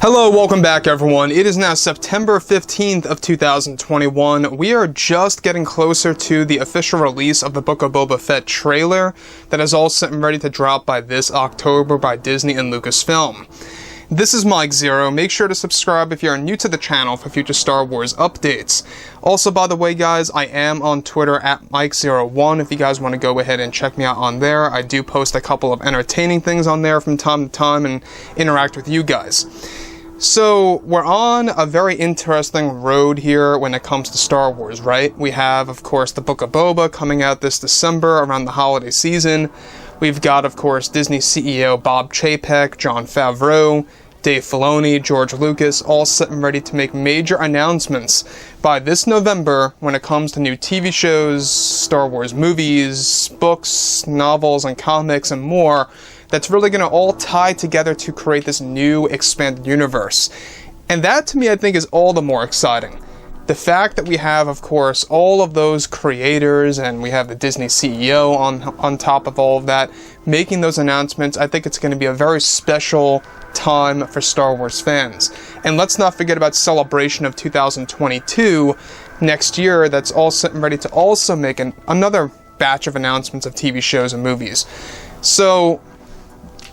Hello, welcome back everyone. It is now September 15th of 2021. We are just getting closer to the official release of the Book of Boba Fett trailer that is all set and ready to drop by this October by Disney and Lucasfilm. This is Mike Zero. Make sure to subscribe if you are new to the channel for future Star Wars updates. Also, by the way, guys, I am on Twitter at Mike01 if you guys want to go ahead and check me out on there. I do post a couple of entertaining things on there from time to time and interact with you guys. So, we're on a very interesting road here when it comes to Star Wars, right? We have, of course, the Book of Boba coming out this December around the holiday season. We've got, of course, Disney CEO Bob Chapek, Jon Favreau, Dave Filoni, George Lucas, all set and ready to make major announcements by this November when it comes to new TV shows, Star Wars movies, books, novels, and comics, and more. That's really going to all tie together to create this new expanded universe. And that, to me, I think is all the more exciting. The fact that we have, of course, all of those creators, and we have the Disney CEO on top of all of that, making those announcements, I think it's going to be a very special time for Star Wars fans. And let's not forget about Celebration of 2022 next year, that's all set and ready to also make another batch of announcements of TV shows and movies. So,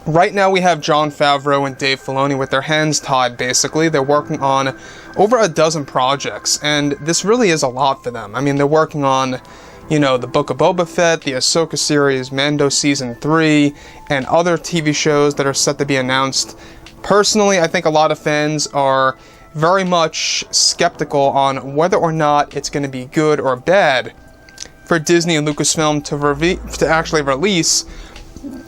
right now we have Jon Favreau and Dave Filoni with their hands tied, basically. They're working on over a dozen projects, and this really is a lot for them. I mean, they're working on, the Book of Boba Fett, the Ahsoka series, Mando Season 3, and other TV shows that are set to be announced. Personally, I think a lot of fans are very much skeptical on whether or not it's going to be good or bad for Disney and Lucasfilm to actually release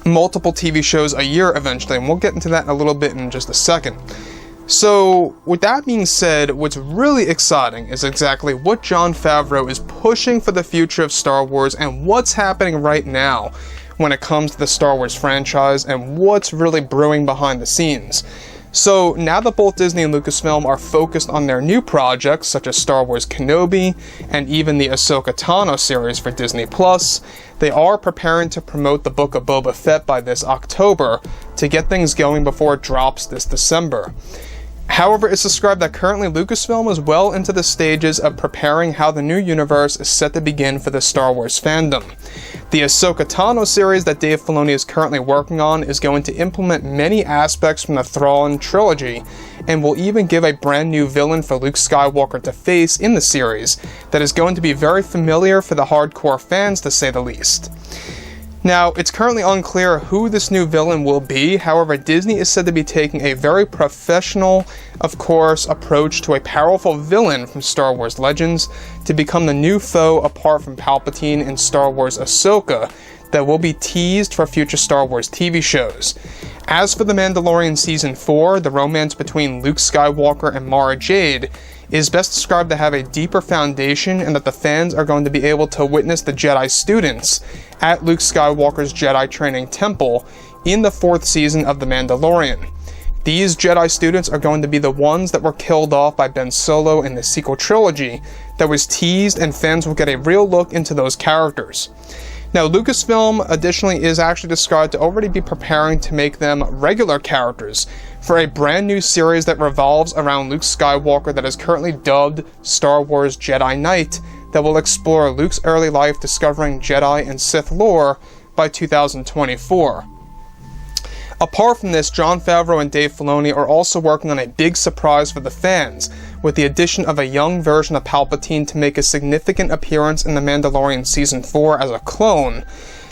multiple TV shows a year eventually, and we'll get into that in a little bit in just a second. So, with that being said, what's really exciting is exactly what Jon Favreau is pushing for the future of Star Wars and what's happening right now when it comes to the Star Wars franchise and what's really brewing behind the scenes. So, now that both Disney and Lucasfilm are focused on their new projects, such as Star Wars Kenobi, and even the Ahsoka Tano series for Disney+, they are preparing to promote the Book of Boba Fett by this October to get things going before it drops this December. However, it's described that currently Lucasfilm is well into the stages of preparing how the new universe is set to begin for the Star Wars fandom. The Ahsoka Tano series that Dave Filoni is currently working on is going to implement many aspects from the Thrawn trilogy, and will even give a brand new villain for Luke Skywalker to face in the series that is going to be very familiar for the hardcore fans, to say the least. Now, it's currently unclear who this new villain will be. However, Disney is said to be taking a very professional, of course, approach to a powerful villain from Star Wars Legends to become the new foe apart from Palpatine in Star Wars Ahsoka that will be teased for future Star Wars TV shows. As for The Mandalorian Season 4, the romance between Luke Skywalker and Mara Jade is best described to have a deeper foundation, and that the fans are going to be able to witness the Jedi students at Luke Skywalker's Jedi training temple in the 4th season of The Mandalorian. These Jedi students are going to be the ones that were killed off by Ben Solo in the sequel trilogy that was teased, and fans will get a real look into those characters. Now, Lucasfilm additionally is actually described to already be preparing to make them regular characters for a brand new series that revolves around Luke Skywalker that is currently dubbed Star Wars Jedi Knight, that will explore Luke's early life discovering Jedi and Sith lore by 2024. Apart from this, Jon Favreau and Dave Filoni are also working on a big surprise for the fans, with the addition of a young version of Palpatine to make a significant appearance in The Mandalorian Season 4 as a clone,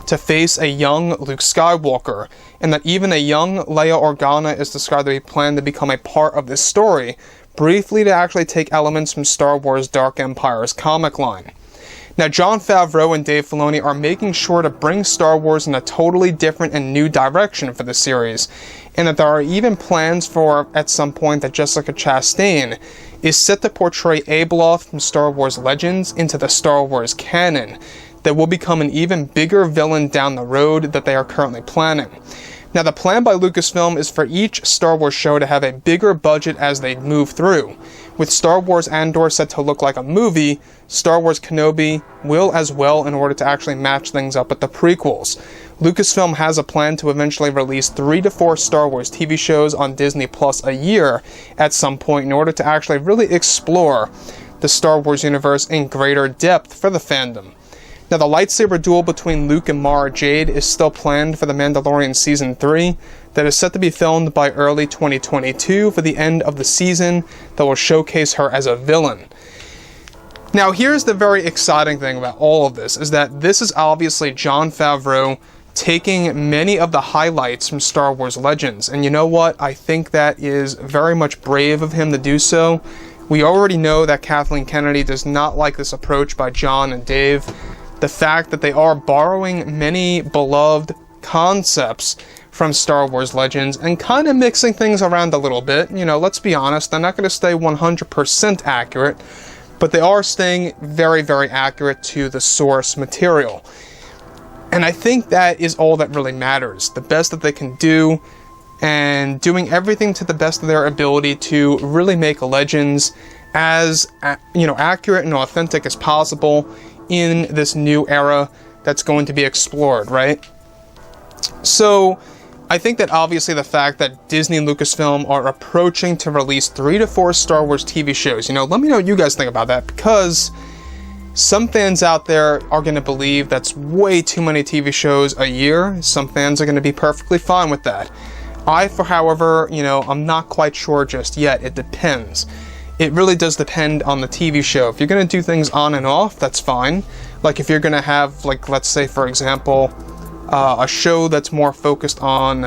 to face a young Luke Skywalker, and that even a young Leia Organa is described to be planned to become a part of this story, briefly to actually take elements from Star Wars Dark Empire's comic line. Now, Jon Favreau and Dave Filoni are making sure to bring Star Wars in a totally different and new direction for the series, and that there are even plans for, at some point, that Jessica Chastain is set to portray Abeloth from Star Wars Legends into the Star Wars canon, that will become an even bigger villain down the road that they are currently planning. Now, the plan by Lucasfilm is for each Star Wars show to have a bigger budget as they move through. With Star Wars Andor set to look like a movie, Star Wars Kenobi will as well in order to actually match things up with the prequels. Lucasfilm has a plan to eventually release 3 to 4 Star Wars TV shows on Disney Plus a year at some point in order to actually really explore the Star Wars universe in greater depth for the fandom. Now, the lightsaber duel between Luke and Mara Jade is still planned for The Mandalorian Season 3, that is set to be filmed by early 2022 for the end of the season that will showcase her as a villain. Now, here's the very exciting thing about all of this, is that this is obviously Jon Favreau taking many of the highlights from Star Wars Legends, and you know what? I think that is very much brave of him to do so. We already know that Kathleen Kennedy does not like this approach by Jon and Dave. The fact that they are borrowing many beloved concepts from Star Wars Legends and kind of mixing things around a little bit. You know, let's be honest, they're not going to stay 100% accurate, but they are staying very, very accurate to the source material. And I think that is all that really matters. The best that they can do, and doing everything to the best of their ability to really make Legends as, accurate and authentic as possible in this new era that's going to be explored, right? So, I think that obviously the fact that Disney and Lucasfilm are approaching to release 3 to 4 Star Wars TV shows, let me know what you guys think about that, because some fans out there are going to believe that's way too many TV shows a year. Some fans are going to be perfectly fine with that. However, I'm not quite sure just yet. It depends. It really does depend on the TV show. If you're going to do things on and off, that's fine. Like if you're going to have, let's say, for example, a show that's more focused on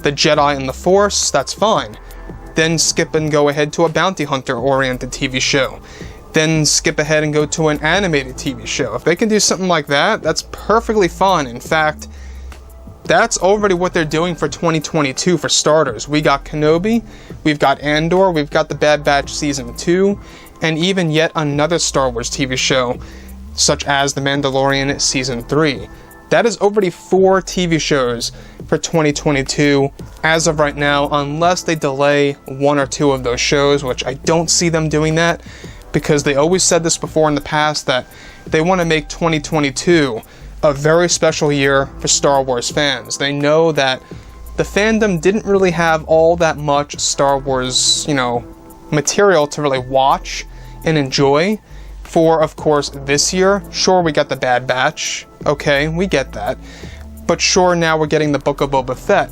the Jedi and the Force, that's fine. Then skip and go ahead to a bounty hunter-oriented TV show. Then skip ahead and go to an animated TV show. If they can do something like that, that's perfectly fine. In fact, that's already what they're doing for 2022 for starters. We got Kenobi, we've got Andor, we've got The Bad Batch Season 2, and even yet another Star Wars TV show, such as The Mandalorian Season 3. That is already 4 TV shows for 2022 as of right now, unless they delay 1 or 2 of those shows, which I don't see them doing that, because they always said this before in the past, that they want to make 2022 a very special year for Star Wars fans. They know that the fandom didn't really have all that much Star Wars, material to really watch and enjoy for, of course, this year. Sure, we got The Bad Batch. Okay, we get that. But sure, now we're getting the Book of Boba Fett.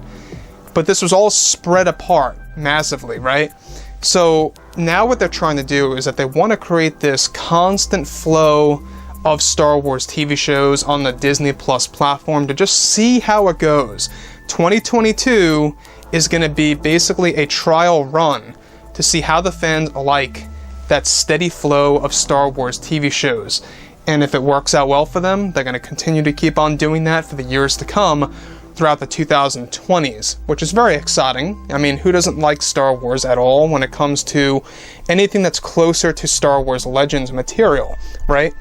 But this was all spread apart massively, right? So now what they're trying to do is that they want to create this constant flow of Star Wars TV shows on the Disney Plus platform to just see how it goes. 2022 is going to be basically a trial run to see how the fans like that steady flow of Star Wars TV shows. And if it works out well for them, they're going to continue to keep on doing that for the years to come throughout the 2020s, which is very exciting. I mean, who doesn't like Star Wars at all when it comes to anything that's closer to Star Wars Legends material, right?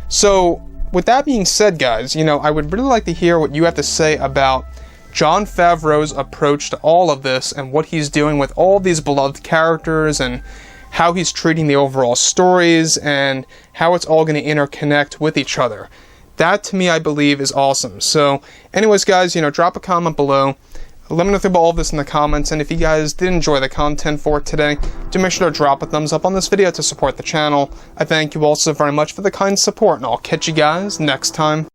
So, with that being said, guys, I would really like to hear what you have to say about Jon Favreau's approach to all of this and what he's doing with all these beloved characters and how he's treating the overall stories and how it's all going to interconnect with each other. That, to me, I believe, is awesome. So, anyways, guys, drop a comment below. Let me know about all of this in the comments, and if you guys did enjoy the content for today, do make sure to drop a thumbs up on this video to support the channel. I thank you all so very much for the kind support, and I'll catch you guys next time.